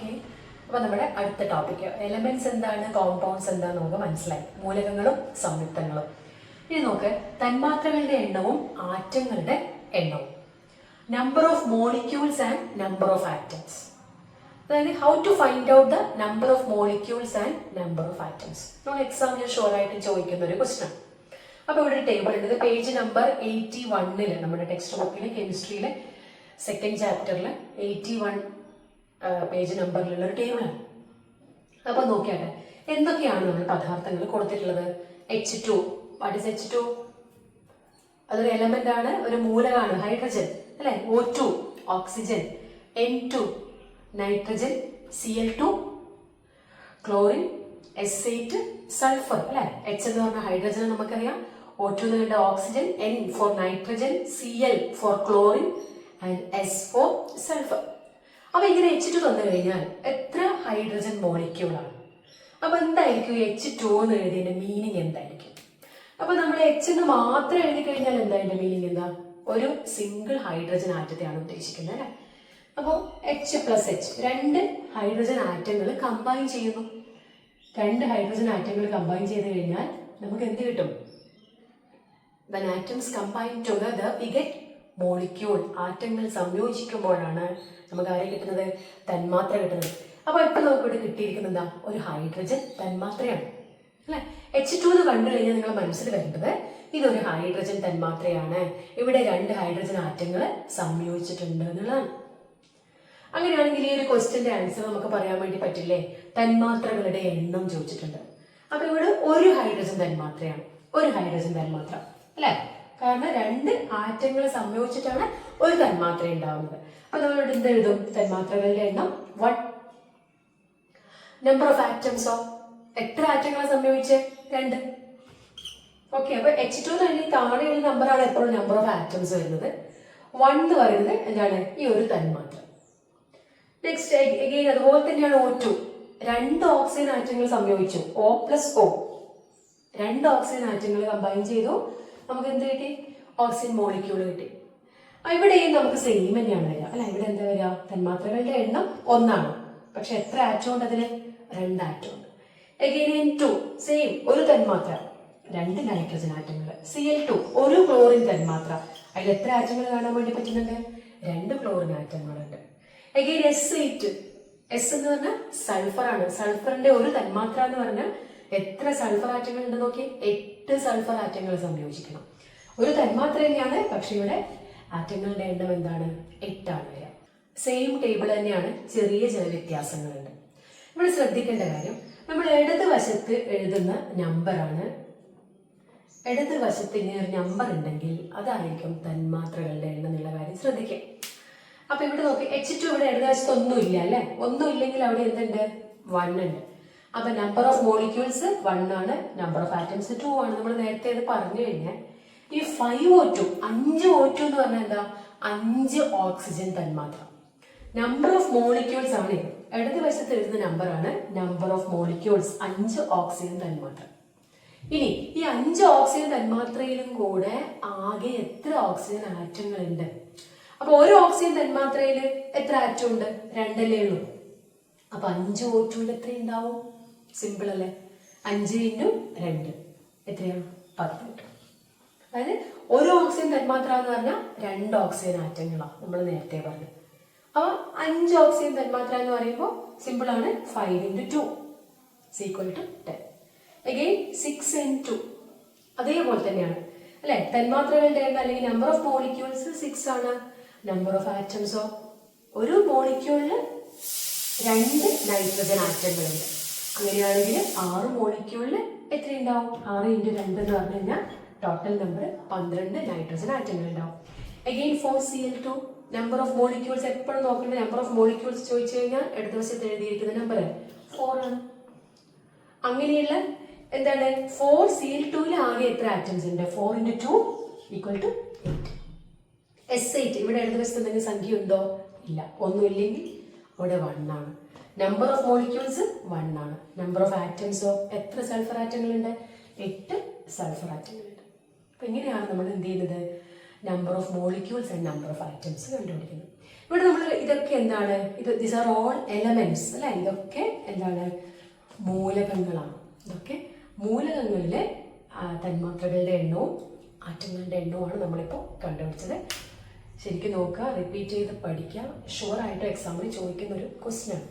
Okay, അപ്പോൾ നമ്മുടെ അടുത്ത ടോപ്പിക് എലമെന്റ്സ് എന്താണ്, കോമ്പൗണ്ട്സ് എന്താണെന്ന് നമുക്ക് മനസ്സിലായി. മൂലകങ്ങളും സംയുക്തങ്ങളും. ഇനി നോക്ക്, തന്മാത്രകളുടെ എണ്ണവും ആറ്റങ്ങളുടെ എണ്ണവും. Number of molecules and number of atoms. അതായത് how to find out the number of molecules and number of atoms. നമ്മൾ എക്സാമിന് ഷുവർ ആയിട്ട് ചോദിക്കുന്ന ഒരു ക്വസ്റ്റൻ. അപ്പോൾ ഇവിടെ ഒരു ടേബിൾ ഉണ്ട്. പേജ് നമ്പർ 81 നമ്മുടെ ടെക്സ്റ്റ് ബുക്കിൽ കെമിസ്ട്രിയിലെ സെക്കൻഡ് ചാപ്റ്ററിൽ 81 പേജ് നമ്പറിലുള്ള ഒരു ടേബിളാണ്. അപ്പൊ നോക്കിയാട്ടെ എന്തൊക്കെയാണ് നമ്മൾ പദാർത്ഥങ്ങൾ കൊടുത്തിട്ടുള്ളത്. H2. What is H2? അതൊരു എലമെന്റ് ആണ്, ഒരു മൂലകമാണ്, ഹൈഡ്രജൻ അല്ലെ. O2 oxygen, N2 nitrogen, Cl2 chlorine, S8 sulphur അല്ലെ. H എന്ന് പറഞ്ഞ ഹൈഡ്രജൻ നമുക്കറിയാം, O2 എന്ന് പറഞ്ഞ oxygen, N for nitrogen, Cl for chlorine and S for sulphur. അപ്പൊ ഇങ്ങനെ H2 തന്നു കഴിഞ്ഞാൽ എത്ര ഹൈഡ്രജൻ മോളിക്യൂളാണ്? അപ്പൊ എന്തായിരിക്കും H2 എന്ന് എഴുതിയതിന്റെ മീനിങ് എന്തായിരിക്കും? അപ്പൊ നമ്മൾ H എന്ന് മാത്രം എഴുതി കഴിഞ്ഞാൽ എന്താ അതിന്റെ മീനിങ്? എന്താ? ഒരു സിംഗിൾ ഹൈഡ്രജൻ ആറ്റത്തെയാണ് ഉദ്ദേശിക്കുന്നത് അല്ലെ. അപ്പോൾ H പ്ലസ് H, രണ്ട് ഹൈഡ്രജൻ ആറ്റങ്ങൾ കമ്പൈൻ ചെയ്യുന്നു. രണ്ട് ഹൈഡ്രജൻ ആറ്റങ്ങൾ കമ്പൈൻ ചെയ്ത് കഴിഞ്ഞാൽ നമുക്ക് എന്ത് കിട്ടും? When atoms combine together we get molecule. ആറ്റങ്ങൾ സംയോജിക്കുമ്പോഴാണ് നമുക്ക് ആരെ കിട്ടുന്നത്? തന്മാത്ര കിട്ടുന്നത്. അപ്പൊ ഇപ്പൊ നമുക്ക് ഇവിടെ കിട്ടിയിരിക്കുന്നത് ഒരു ഹൈഡ്രജൻ തന്മാത്രയാണ് അല്ലെ. H2 എന്ന് കണ്ടു കഴിഞ്ഞാൽ നിങ്ങളുടെ മനസ്സിൽ വരുന്നത് ഇതൊരു ഹൈഡ്രജൻ തന്മാത്രയാണ്, ഇവിടെ രണ്ട് ഹൈഡ്രജൻ ആറ്റങ്ങൾ സംയോജിച്ചിട്ടുണ്ട് എന്നുള്ളതാണ്. അങ്ങനെയാണെങ്കിൽ ഈ ഒരു ക്വസ്റ്റ്യന്റെ ആൻസർ നമുക്ക് പറയാൻ വേണ്ടി പറ്റില്ലേ? തന്മാത്രകളുടെ എണ്ണം ചോദിച്ചിട്ടുണ്ട്. അപ്പൊ ഇവിടെ ഒരു ഹൈഡ്രജൻ തന്മാത്രയാണ്, ഒരു ഹൈഡ്രജൻ തന്മാത്ര അല്ലെ. കാരണം രണ്ട് ആറ്റങ്ങൾ സംയോജിച്ചിട്ടാണ് ഒരു തന്മാത്ര ഉണ്ടാവുന്നത്. അപ്പൊ നമ്മൾ എന്ത് എഴുതും? തന്മാത്രകളുടെ എണ്ണം 1. നമ്പർ ഓഫ് ആറ്റംസോ, എത്ര ആറ്റങ്ങളെ സംയോജിച്ച്? 2. ഓക്കെ, അപ്പൊ H2 തന്നെ താഴെയുള്ള നമ്പറാണ് എപ്പോഴും നമ്പർ ഓഫ് ആറ്റംസ് വരുന്നത്. 1 എന്ന് പറയുന്നത് എന്താണ്? ഈ ഒരു തന്മാത്ര. നെക്സ്റ്റ് അഗെയിൻ അതുപോലെ തന്നെയാണ് O2. രണ്ട് ഓക്സിജൻ ആറ്റങ്ങൾ സംയോജിച്ചു, O പ്ലസ് O. രണ്ട് ഓക്സിജൻ ആറ്റങ്ങൾ കമ്പൈൻ ചെയ്തു, നമുക്ക് എന്ത് കിട്ടി? ഓക്സിജൻ മോളിക്യൂൾ കിട്ടി. ഇവിടെയും നമുക്ക് സെയിം തന്നെയാണ് വരിക അല്ല. ഇവിടെ എന്താ വരിക? തന്മാത്രകളുടെ എണ്ണം 1 പക്ഷെ എത്ര ആറ്റം ഉണ്ട് അതിന്? 2 ആറ്റം ഉണ്ട്. അഗെയിൻ N2 സെയിം, ഒരു തന്മാത്ര, രണ്ട് നൈട്രജൻ ആറ്റങ്ങൾ. Cl2 ഒരു ക്ലോറിൻ തന്മാത്ര, അതിൽ എത്ര ആറ്റങ്ങൾ കാണാൻ വേണ്ടി പറ്റുന്നുണ്ട്? 2 ക്ലോറിൻ ആറ്റങ്ങളുണ്ട്. അഗെയിൻ S8, S എന്ന് പറഞ്ഞാൽ സൾഫർ ആണ്. സൾഫറിന്റെ ഒരു തന്മാത്ര എന്ന് പറഞ്ഞാൽ എത്ര സൾഫർ ആറ്റങ്ങൾ ഉണ്ട് നോക്കി? 8 സൾഫർ ആറ്റങ്ങൾ സംയോജിക്കണം. ഒരു തന്മാത്ര തന്നെയാണ്, പക്ഷെ ഇവിടെ ആറ്റങ്ങളുടെ എണ്ണം എന്താണ്? 8 ആണ് വരിക. സെയിം ടേബിൾ തന്നെയാണ്, ചെറിയ ചില വ്യത്യാസങ്ങളുണ്ട്. ഇവിടെ ശ്രദ്ധിക്കേണ്ട കാര്യം, നമ്മൾ ഇടതുവശത്ത് എഴുതുന്ന നമ്പറാണ്. ഇടതുവശത്ത് ഇങ്ങനെ ഒരു നമ്പർ ഉണ്ടെങ്കിൽ അതായിരിക്കും തന്മാത്രകളുടെ എണ്ണം എന്നുള്ള കാര്യം ശ്രദ്ധിക്കുക. അപ്പൊ ഇവിടെ നോക്കി, H2 ഇവിടെ ഇടതുവശത്ത് ഒന്നുമില്ല അല്ലെ. ഒന്നും ഇല്ലെങ്കിൽ അവിടെ എന്തുണ്ട്? 1 ഉണ്ട്. അപ്പൊ നമ്പർ ഓഫ് മോളിക്യൂൾസ് 1 ആണ്, നമ്പർ ഓഫ് ആറ്റംസ് 2 ആണ്. നമ്മൾ നേരത്തെ അത് പറഞ്ഞു കഴിഞ്ഞാൽ ഈ 5O2 5O2 എന്ന് പറഞ്ഞാൽ എന്താ? 5 ഓക്സിജൻ തന്മാത്ര. നമ്പർ ഓഫ് മോളിക്യൂൾസ് ആണ് ഇത്. ഇടതുവശത്ത് എഴുതുന്ന നമ്പറാണ് നമ്പർ ഓഫ് മോളിക്യൂൾസ്, 5 ഓക്സിജൻ തന്മാത്ര. ഇനി ഈ 5 ഓക്സിജൻ തന്മാത്രയിലും കൂടെ ആകെ എത്ര ഓക്സിജൻ ആറ്റങ്ങൾ ഉണ്ട്? അപ്പൊ ഒരു ഓക്സിജൻ തന്മാത്രയിൽ എത്ര ആറ്റം ഉണ്ട്? 2 അല്ലേ ഉള്ളൂ. അപ്പൊ 5O2 എത്ര ഉണ്ടാവും? സിമ്പിൾ അല്ലേ. 5 × 2 എത്രയാണ്? 10 കിട്ടും. അതായത് ഒരു ഓക്സിജൻ തന്മാത്ര എന്ന് പറഞ്ഞാൽ 2 ഓക്സിജൻ ആറ്റങ്ങളാണ് നമ്മൾ നേരത്തെ പറഞ്ഞു. അപ്പൊ 5 ഓക്സിജൻ തന്മാത്ര എന്ന് പറയുമ്പോൾ സിമ്പിൾ ആണ്. 5 × 2 = 10. അഗെയിൻ 6N2 അതേപോലെ തന്നെയാണ് അല്ലെ. തന്മാത്രകളുടെ എണ്ണം അല്ലെങ്കിൽ നമ്പർ ഓഫ് മോളിക്യൂൾസ് 6 ആണ്. നമ്പർ ഓഫ് ആറ്റംസോ, ഒരു മോളിക്യൂളില് 2 നൈട്രജൻ ആറ്റങ്ങളുണ്ട്. അങ്ങനെയാണെങ്കിൽ 6 മോളിക്യൂളില് എത്ര ഉണ്ടാവും? 6 × 2 എന്ന് പറഞ്ഞു കഴിഞ്ഞാൽ ടോട്ടൽ നമ്പർ 12 നൈട്രജൻ ആറ്റങ്ങൾ ഉണ്ടാവും. Again 4Cl2 number of molecules എപ്പോഴും നോക്കേണ്ട. നമ്പർ ഓഫ് മോളിക്യൂൾസ് ചോദിച്ചു കഴിഞ്ഞാൽ ഇടതുവശത്ത് എഴുതിയിരിക്കുന്ന നമ്പർ 4 ആണ്. അങ്ങനെയുള്ള എന്താണ്? 4Cl2 ആകെ എത്ര ആറ്റംസ് ഉണ്ട്? 4 × 2 = 8. S8 ഇവിടെ ഇടതുവശത്ത് എന്തെങ്കിലും സംഖ്യ ഉണ്ടോ? ഇല്ല. ഒന്നുമില്ലെങ്കിൽ അവിടെ 1 ആണ്. നമ്പർ ഓഫ് മോളിക്യൂൾസ് 1 ആണ്. നമ്പർ ഓഫ് ആറ്റംസോ, എത്ര സൾഫർ ആറ്റങ്ങളുണ്ട്? 8 സൾഫർ ആറ്റങ്ങളുണ്ട്. അപ്പൊ ഇങ്ങനെയാണ് നമ്മൾ എന്ത് ചെയ്യുന്നത്? Number of molecules and number of atoms കണ്ടുപിടിക്കുന്നത്. ഇവിടെ നമ്മൾ ഇതൊക്കെ എന്താണ്, ദീസ് ആർ ഓൾ എലമെന്റ്സ് അല്ലെ, ഇതൊക്കെ എന്താണ്, മൂലകങ്ങളാണ്. ഇതൊക്കെ മൂലകങ്ങളിലെ തന്മാത്രകളുടെ എണ്ണവും ആറ്റങ്ങളുടെ എണ്ണവുമാണ് നമ്മളിപ്പോൾ കണ്ടുപിടിച്ചത്. ശരിക്കും നോക്കുക, റിപ്പീറ്റ് ചെയ്ത് പഠിക്കുക. ഷുവറായിട്ട് എക്സാമിന് ചോദിക്കുന്ന ഒരു ക്വസ്റ്റ്യൻ ആണ്.